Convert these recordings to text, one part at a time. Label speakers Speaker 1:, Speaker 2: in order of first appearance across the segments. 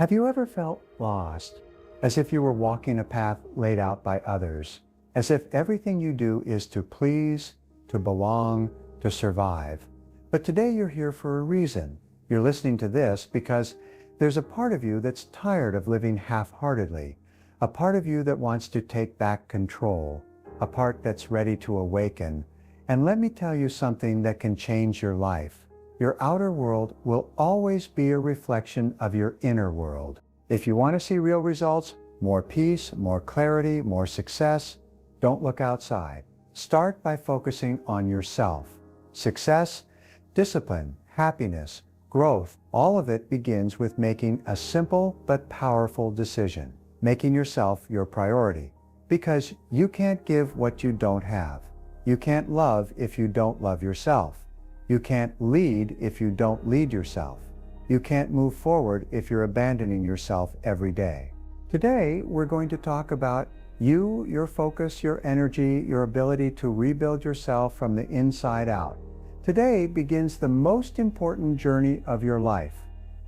Speaker 1: Have you ever felt lost, as if you were walking a path laid out by others, as if everything you do is to please, to belong, to survive? But today you're here for a reason. You're listening to this because there's a part of you that's tired of living half-heartedly, a part of you that wants to take back control, a part that's ready to awaken. And let me tell you something that can change your life. Your outer world will always be a reflection of your inner world. If you want to see real results, more peace, more clarity, more success, don't look outside. Start by focusing on yourself. Success, discipline, happiness, growth, all of it begins with making a simple but powerful decision, making yourself your priority. Because you can't give what you don't have. You can't love if you don't love yourself. You can't lead if you don't lead yourself. You can't move forward if you're abandoning yourself every day. Today, we're going to talk about you, your focus, your energy, your ability to rebuild yourself from the inside out. Today begins the most important journey of your life,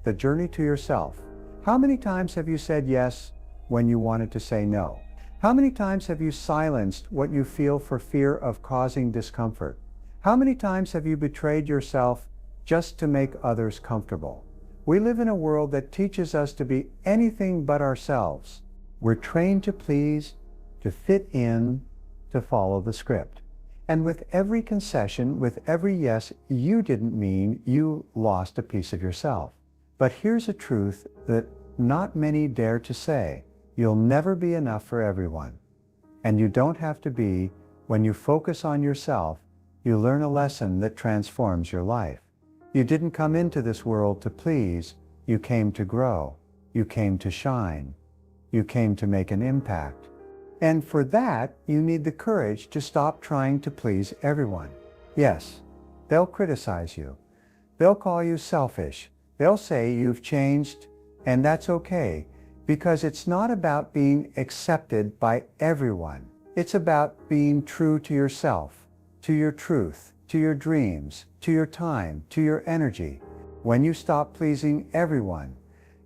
Speaker 1: the journey to yourself. How many times have you said yes when you wanted to say no? How many times have you silenced what you feel for fear of causing discomfort? How many times have you betrayed yourself just to make others comfortable? We live in a world that teaches us to be anything but ourselves. We're trained to please, to fit in, to follow the script. And with every concession, with every yes you didn't mean, you lost a piece of yourself. But here's a truth that not many dare to say. You'll never be enough for everyone. And you don't have to be. When you focus on yourself, you learn a lesson that transforms your life. You didn't come into this world to please. You came to grow. You came to shine. You came to make an impact. And for that, you need the courage to stop trying to please everyone. Yes, they'll criticize you. They'll call you selfish. They'll say you've changed, and that's okay, because it's not about being accepted by everyone. It's about being true to yourself, to your truth, to your dreams, to your time, to your energy. When you stop pleasing everyone,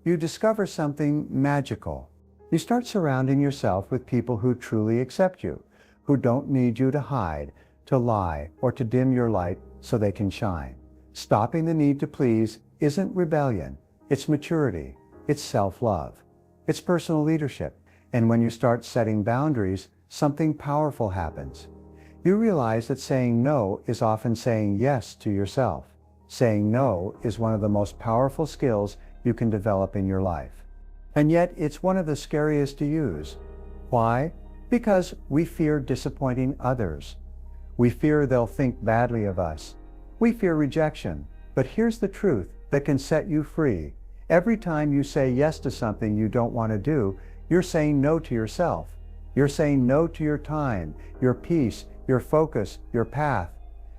Speaker 1: you discover something magical. You start surrounding yourself with people who truly accept you, who don't need you to hide, to lie, or to dim your light so they can shine. Stopping the need to please isn't rebellion. It's maturity. It's self-love. It's personal leadership. And when you start setting boundaries, something powerful happens. You realize that saying no is often saying yes to yourself. Saying no is one of the most powerful skills you can develop in your life. And yet it's one of the scariest to use. Why? Because we fear disappointing others. We fear they'll think badly of us. We fear rejection. But here's the truth that can set you free. Every time you say yes to something you don't want to do, you're saying no to yourself. You're saying no to your time, your peace, your focus, your path.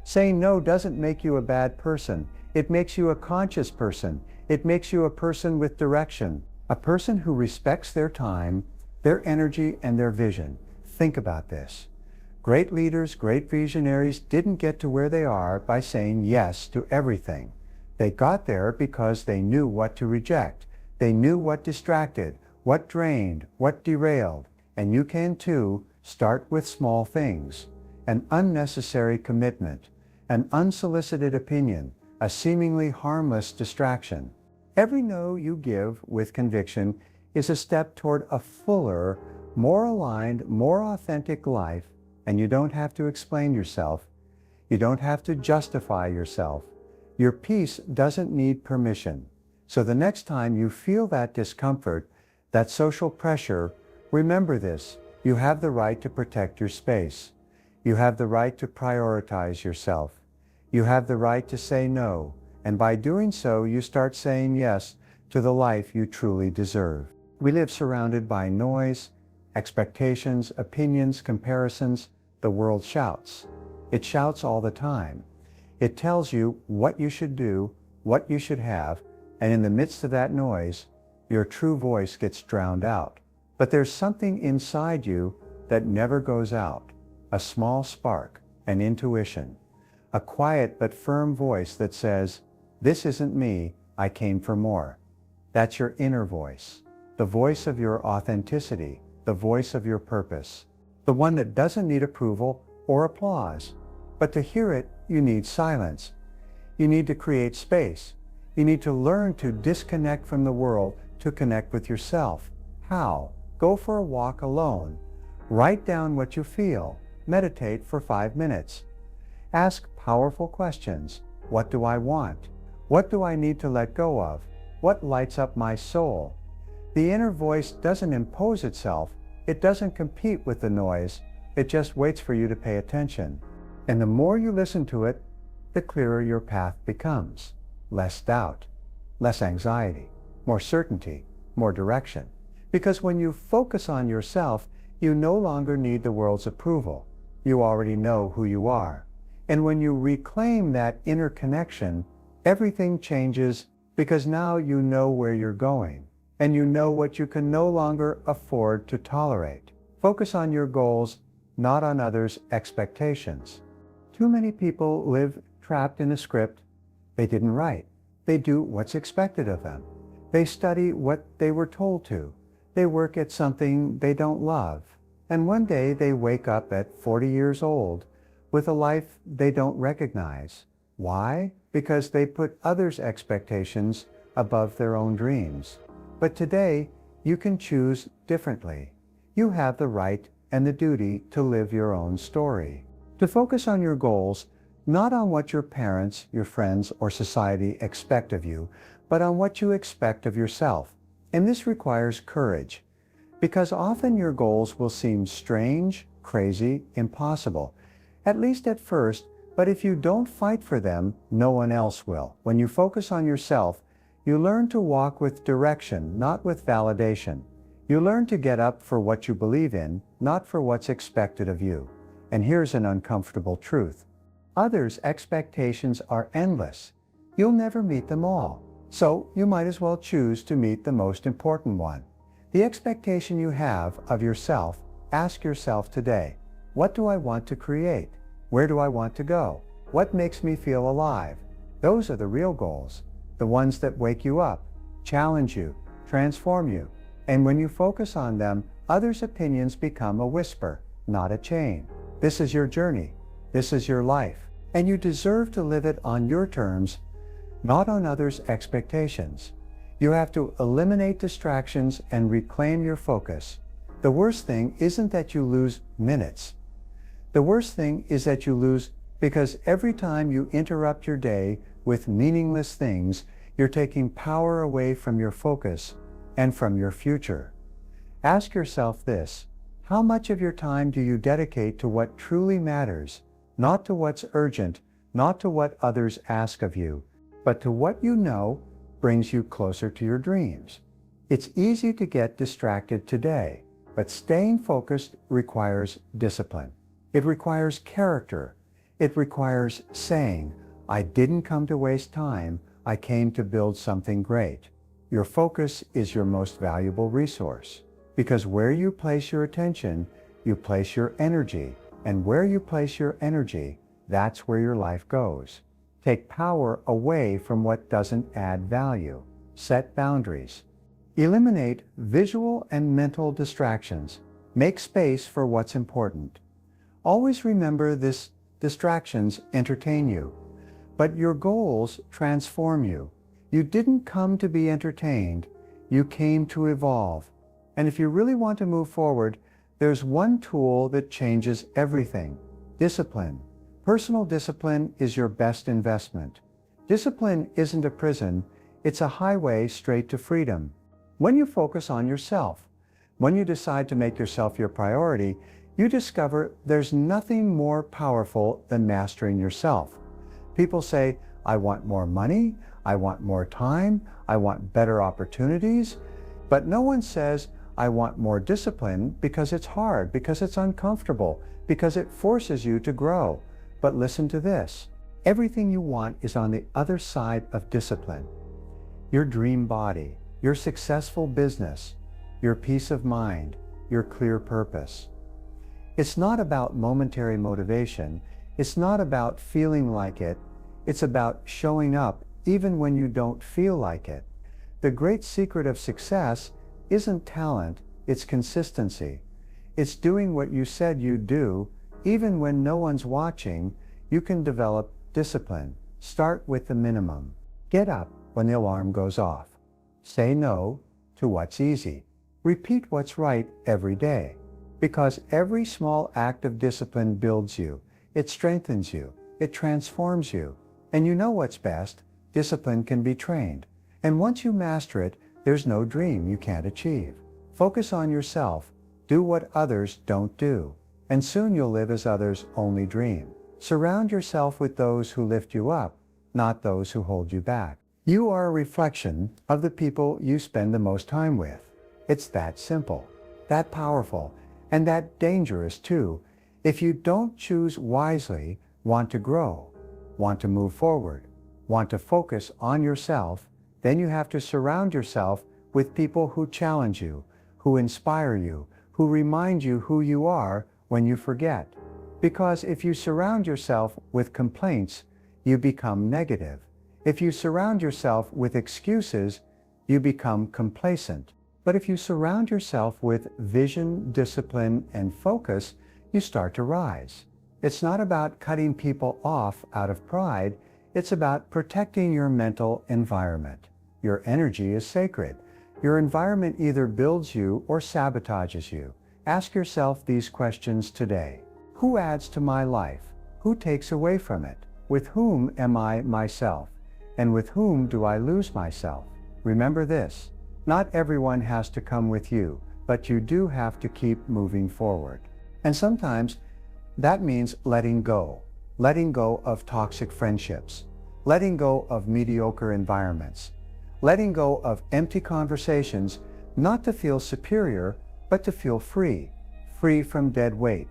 Speaker 1: Saying no doesn't make you a bad person. It makes you a conscious person. It makes you a person with direction, a person who respects their time, their energy, and their vision. Think about this. Great leaders, great visionaries didn't get to where they are by saying yes to everything. They got there because they knew what to reject. They knew what distracted, what drained, what derailed. And you can too. Start with small things. An unnecessary commitment, an unsolicited opinion, a seemingly harmless distraction. Every no you give with conviction is a step toward a fuller, more aligned, more authentic life, and you don't have to explain yourself. You don't have to justify yourself. Your peace doesn't need permission. So the next time you feel that discomfort, that social pressure, remember this: you have the right to protect your space. You have the right to prioritize yourself. You have the right to say no, and by doing so, you start saying yes to the life you truly deserve. We live surrounded by noise, expectations, opinions, comparisons. The world shouts. It shouts all the time. It tells you what you should do, what you should have, and in the midst of that noise, your true voice gets drowned out. But there's something inside you that never goes out. A small spark, an intuition, a quiet but firm voice that says, "This isn't me, I came for more." That's your inner voice, the voice of your authenticity, the voice of your purpose, the one that doesn't need approval or applause. But to hear it, you need silence. You need to create space. You need to learn to disconnect from the world to connect with yourself. How? Go for a walk alone. Write down what you feel. Meditate for 5 minutes. Ask powerful questions. What do I want? What do I need to let go of? What lights up my soul? The inner voice doesn't impose itself. It doesn't compete with the noise. It just waits for you to pay attention. And the more you listen to it, the clearer your path becomes. Less doubt, less anxiety, more certainty, more direction. Because when you focus on yourself, you no longer need the world's approval. You already know who you are. And when you reclaim that inner connection, everything changes because now you know where you're going, and you know what you can no longer afford to tolerate. Focus on your goals, not on others' expectations. Too many people live trapped in a script they didn't write. They do what's expected of them. They study what they were told to. They work at something they don't love. And one day they wake up at 40 years old with a life they don't recognize. Why? Because they put others' expectations above their own dreams. But today, you can choose differently. You have the right and the duty to live your own story. To focus on your goals, not on what your parents, your friends, or society expect of you, but on what you expect of yourself. And this requires courage, because often your goals will seem strange, crazy, impossible, at least at first, but if you don't fight for them, no one else will. When you focus on yourself, you learn to walk with direction, not with validation. You learn to get up for what you believe in, not for what's expected of you. And here's an uncomfortable truth. Others' expectations are endless. You'll never meet them all. So you might as well choose to meet the most important one. The expectation you have of yourself, ask yourself today, what do I want to create? Where do I want to go? What makes me feel alive? Those are the real goals, the ones that wake you up, challenge you, transform you. And when you focus on them, others' opinions become a whisper, not a chain. This is your journey. This is your life. And you deserve to live it on your terms, not on others' expectations. You have to eliminate distractions and reclaim your focus. The worst thing isn't that you lose minutes. The worst thing is that you lose because every time you interrupt your day with meaningless things, you're taking power away from your focus and from your future. Ask yourself this: how much of your time do you dedicate to what truly matters, not to what's urgent, not to what others ask of you, but to what you know brings you closer to your dreams? It's easy to get distracted today, but staying focused requires discipline. It requires character. It requires saying, I didn't come to waste time, I came to build something great. Your focus is your most valuable resource, because where you place your attention, you place your energy, and where you place your energy, that's where your life goes. Take power away from what doesn't add value. Set boundaries. Eliminate visual and mental distractions. Make space for what's important. Always remember this: distractions entertain you, but your goals transform you. You didn't come to be entertained, you came to evolve. And if you really want to move forward, there's one tool that changes everything: discipline. Personal discipline is your best investment. Discipline isn't a prison, it's a highway straight to freedom. When you focus on yourself, when you decide to make yourself your priority, you discover there's nothing more powerful than mastering yourself. People say, I want more money, I want more time, I want better opportunities, but no one says, I want more discipline, because it's hard, because it's uncomfortable, because it forces you to grow. But listen to this: everything you want is on the other side of discipline. Your dream body, your successful business, your peace of mind, your clear purpose. It's not about momentary motivation. It's not about feeling like it. It's about showing up even when you don't feel like it. The great secret of success isn't talent, it's consistency. It's doing what you said you'd do, even when no one's watching. You can develop discipline. Start with the minimum. Get up when the alarm goes off. Say no to what's easy. Repeat what's right every day. Because every small act of discipline builds you. It strengthens you. It transforms you. And you know what's best. Discipline can be trained. And once you master it, there's no dream you can't achieve. Focus on yourself. Do what others don't do. And soon you'll live as others only dream. Surround yourself with those who lift you up, not those who hold you back. You are a reflection of the people you spend the most time with. It's that simple, that powerful, and that dangerous too. If you don't choose wisely, want to grow, want to move forward, want to focus on yourself, then you have to surround yourself with people who challenge you, who inspire you, who remind you who you are when you forget. Because if you surround yourself with complaints, you become negative. If you surround yourself with excuses, you become complacent. But if you surround yourself with vision, discipline, and focus, you start to rise. It's not about cutting people off out of pride. It's about protecting your mental environment. Your energy is sacred. Your environment either builds you or sabotages you. Ask yourself these questions today. Who adds to my life? Who takes away from it? With whom am I myself? And with whom do I lose myself? Remember this, not everyone has to come with you, but you do have to keep moving forward. And sometimes that means letting go of toxic friendships, letting go of mediocre environments, letting go of empty conversations, not to feel superior, but to feel free, free from dead weight,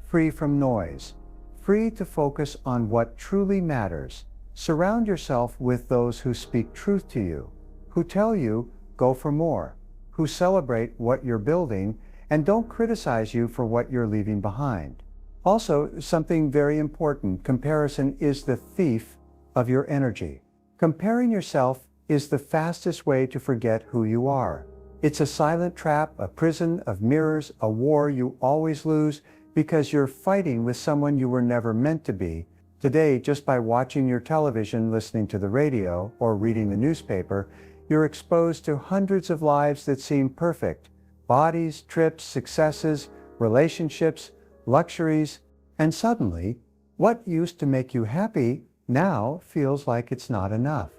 Speaker 1: free from noise, free to focus on what truly matters. Surround yourself with those who speak truth to you, who tell you, go for more, who celebrate what you're building and don't criticize you for what you're leaving behind. Also, something very important, comparison is the thief of your energy. Comparing yourself is the fastest way to forget who you are. It's a silent trap, a prison of mirrors, a war you always lose because you're fighting with someone you were never meant to be. Today, just by watching your television, listening to the radio, or reading the newspaper, you're exposed to hundreds of lives that seem perfect. Bodies, trips, successes, relationships, luxuries, and suddenly, what used to make you happy now feels like it's not enough.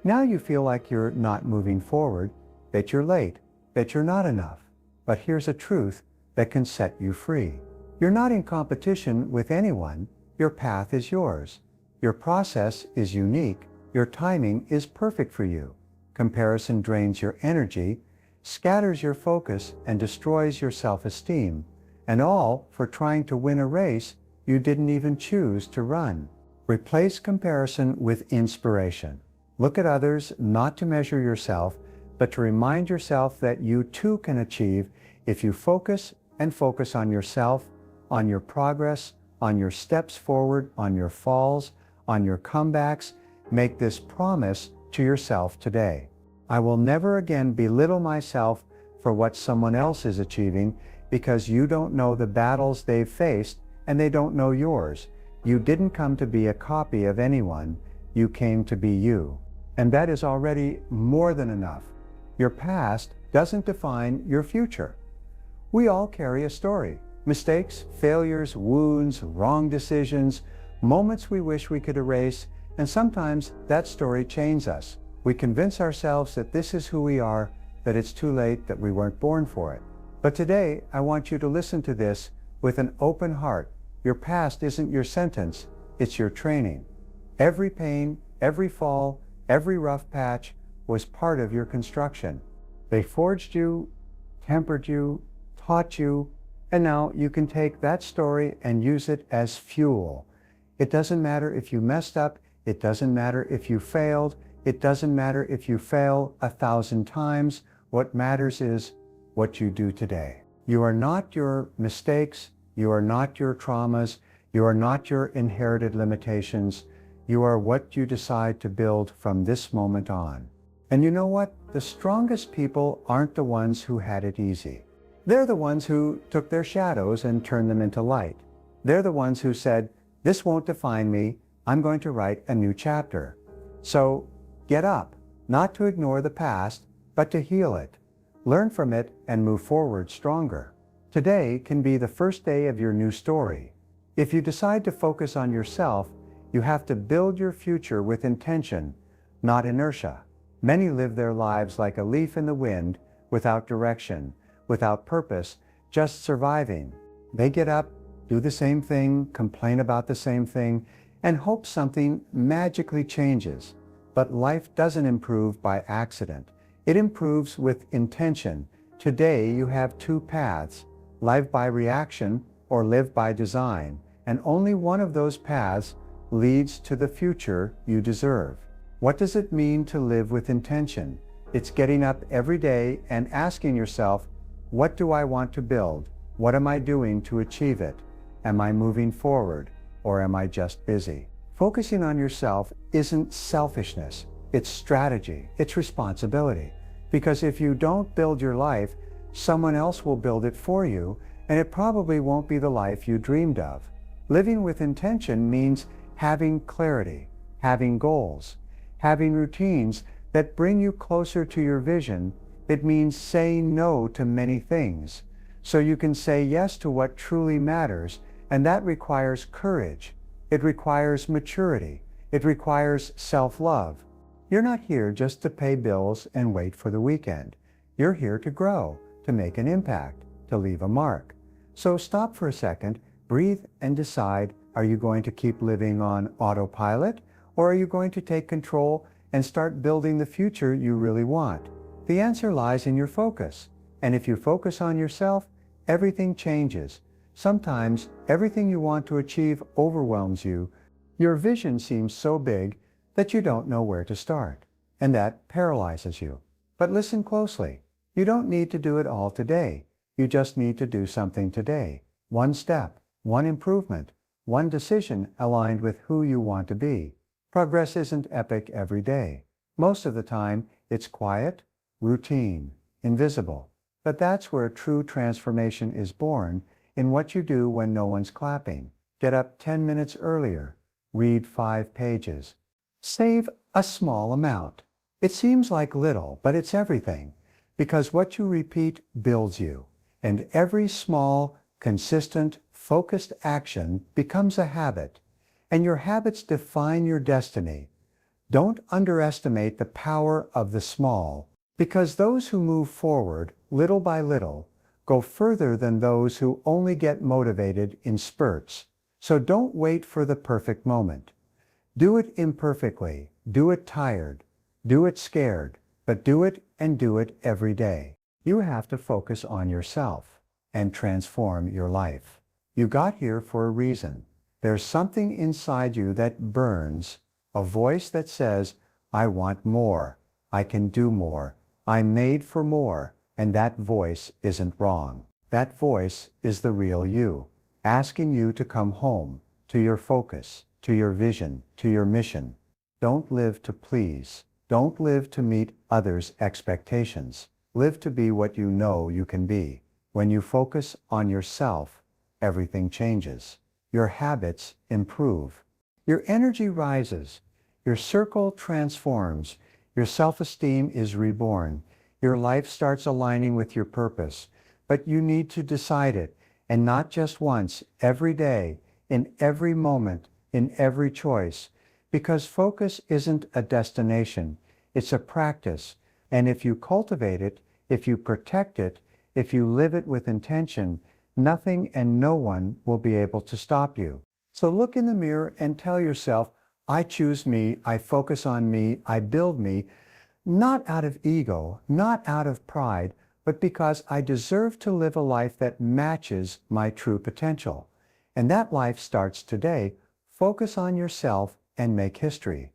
Speaker 1: Now you feel like you're not moving forward, that you're late, that you're not enough. But here's a truth that can set you free. You're not in competition with anyone. Your path is yours. Your process is unique. Your timing is perfect for you. Comparison drains your energy, scatters your focus, and destroys your self-esteem. And all for trying to win a race you didn't even choose to run. Replace comparison with inspiration. Look at others not to measure yourself, but to remind yourself that you too can achieve if you focus on yourself, on your progress, on your steps forward, on your falls, on your comebacks. Make this promise to yourself today. I will never again belittle myself for what someone else is achieving, because you don't know the battles they've faced and they don't know yours. You didn't come to be a copy of anyone. You came to be you. And that is already more than enough. Your past doesn't define your future. We all carry a story. Mistakes, failures, wounds, wrong decisions, moments we wish we could erase, and sometimes that story chains us. We convince ourselves that this is who we are, that it's too late, that we weren't born for it. But today, I want you to listen to this with an open heart. Your past isn't your sentence, it's your training. Every pain, every fall, every rough patch was part of your construction. They forged you, tempered you, taught you, and now you can take that story and use it as fuel. It doesn't matter if you messed up, it doesn't matter if you failed, it doesn't matter if you fail 1,000 times. What matters is what you do today. You are not your mistakes, you are not your traumas, you are not your inherited limitations. You are what you decide to build from this moment on. And you know what? The strongest people aren't the ones who had it easy. They're the ones who took their shadows and turned them into light. They're the ones who said, "This won't define me. I'm going to write a new chapter." So get up, not to ignore the past, but to heal it. Learn from it and move forward stronger. Today can be the first day of your new story. If you decide to focus on yourself, you have to build your future with intention, not inertia. Many live their lives like a leaf in the wind, without direction, without purpose, just surviving. They get up, do the same thing, complain about the same thing, and hope something magically changes. But life doesn't improve by accident. It improves with intention. Today you have two paths: live by reaction or live by design. And only one of those paths leads to the future you deserve. What does it mean to live with intention? It's getting up every day and asking yourself, what do I want to build? What am I doing to achieve it? Am I moving forward, or am I just busy? Focusing on yourself isn't selfishness, it's strategy, it's responsibility. Because if you don't build your life, someone else will build it for you, and it probably won't be the life you dreamed of. Living with intention means having clarity, having goals, having routines that bring you closer to your vision. It means saying no to many things, so you can say yes to what truly matters, and that requires courage. It requires maturity. It requires self-love. You're not here just to pay bills and wait for the weekend. You're here to grow, to make an impact, to leave a mark. So stop for a second, breathe, and decide, are you going to keep living on autopilot, or are you going to take control and start building the future you really want? The answer lies in your focus. And if you focus on yourself, everything changes. Sometimes everything you want to achieve overwhelms you. Your vision seems so big that you don't know where to start, and that paralyzes you. But listen closely. You don't need to do it all today. You just need to do something today. One step, one improvement, one decision aligned with who you want to be. Progress isn't epic every day. Most of the time, it's quiet, routine, invisible. But that's where true transformation is born, in what you do when no one's clapping. Get up 10 minutes earlier. Read 5 pages. Save a small amount. It seems like little, but it's everything. Because what you repeat builds you. And every small, consistent, focused action becomes a habit. And your habits define your destiny. Don't underestimate the power of the small, because those who move forward, little by little, go further than those who only get motivated in spurts. So don't wait for the perfect moment. Do it imperfectly, do it tired, do it scared, but do it and do it every day. You have to focus on yourself and transform your life. You got here for a reason. There's something inside you that burns, a voice that says, I want more, I can do more, I'm made for more, and that voice isn't wrong. That voice is the real you, asking you to come home, to your focus, to your vision, to your mission. Don't live to please. Don't live to meet others' expectations. Live to be what you know you can be. When you focus on yourself, everything changes. Your habits improve. Your energy rises. Your circle transforms. Your self-esteem is reborn. Your life starts aligning with your purpose. But you need to decide it, and not just once, every day, in every moment, in every choice. Because focus isn't a destination, it's a practice. And if you cultivate it, if you protect it, if you live it with intention, nothing and no one will be able to stop you. So look in the mirror and tell yourself, I choose me, I focus on me, I build me, not out of ego, not out of pride, but because I deserve to live a life that matches my true potential. And that life starts today. Focus on yourself and make history.